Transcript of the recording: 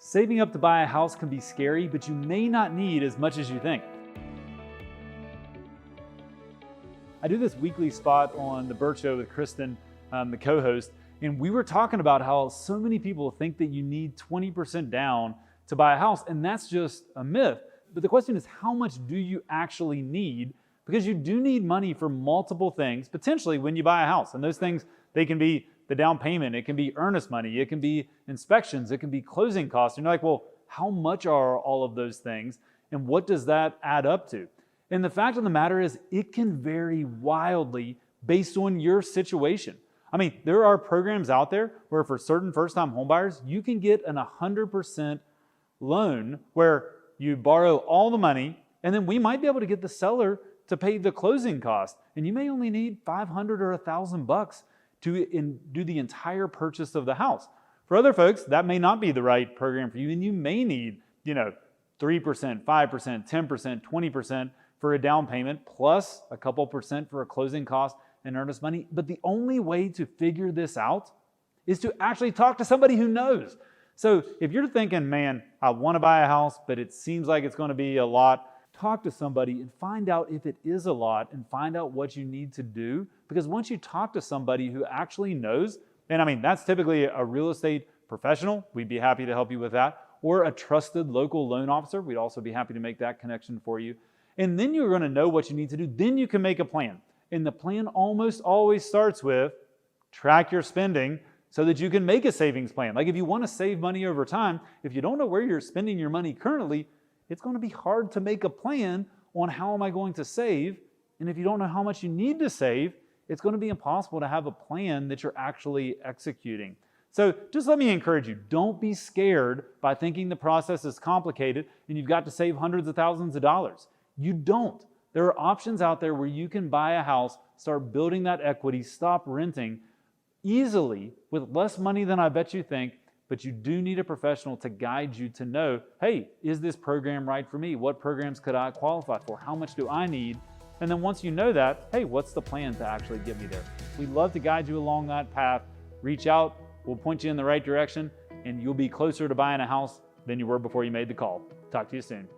Saving up to buy a house can be scary, but you may not need as much as you think. I do this weekly spot on The Burt Show with Kristen, the co-host, and we were talking about how so many people think that you need 20% down to buy a house, and that's just a myth. But the question is, how much do you actually need? Because you do need money for multiple things, potentially when you buy a house. And those things, they can be the down payment, it can be earnest money, it can be inspections, it can be closing costs. And you're like, well, how much are all of those things? And what does that add up to? And the fact of the matter is, it can vary wildly based on your situation. I mean, there are programs out there where for certain first-time homebuyers, you can get an 100% loan where you borrow all the money, and then we might be able to get the seller to pay the closing cost. And you may only need $500 or $1,000 to do the entire purchase of the house. For other folks, that may not be the right program for you, and you may need, 3%, 5%, 10%, 20% for a down payment, plus a couple percent for a closing cost and earnest money. But the only way to figure this out is to actually talk to somebody who knows. So if you're thinking, man, I want to buy a house, but it seems like it's going to be a lot, talk to somebody and find out if it is a lot and find out what you need to do. Because once you talk to somebody who actually knows, and I mean, that's typically a real estate professional, we'd be happy to help you with that, or a trusted local loan officer, we'd also be happy to make that connection for you. And then you're going to know what you need to do. Then you can make a plan. And the plan almost always starts with track your spending so that you can make a savings plan. Like if you want to save money over time, if you don't know where you're spending your money currently, it's going to be hard to make a plan on how am I going to save. And if you don't know how much you need to save, it's going to be impossible to have a plan that you're actually executing. So just let me encourage you, don't be scared by thinking the process is complicated and you've got to save hundreds of thousands of dollars. You don't. There are options out there where you can buy a house, start building that equity, stop renting easily with less money than I bet you think, but you do need a professional to guide you to know, hey, is this program right for me? What programs could I qualify for? How much do I need? And then once you know that, hey, what's the plan to actually get me there? We'd love to guide you along that path. Reach out, we'll point you in the right direction, and you'll be closer to buying a house than you were before you made the call. Talk to you soon.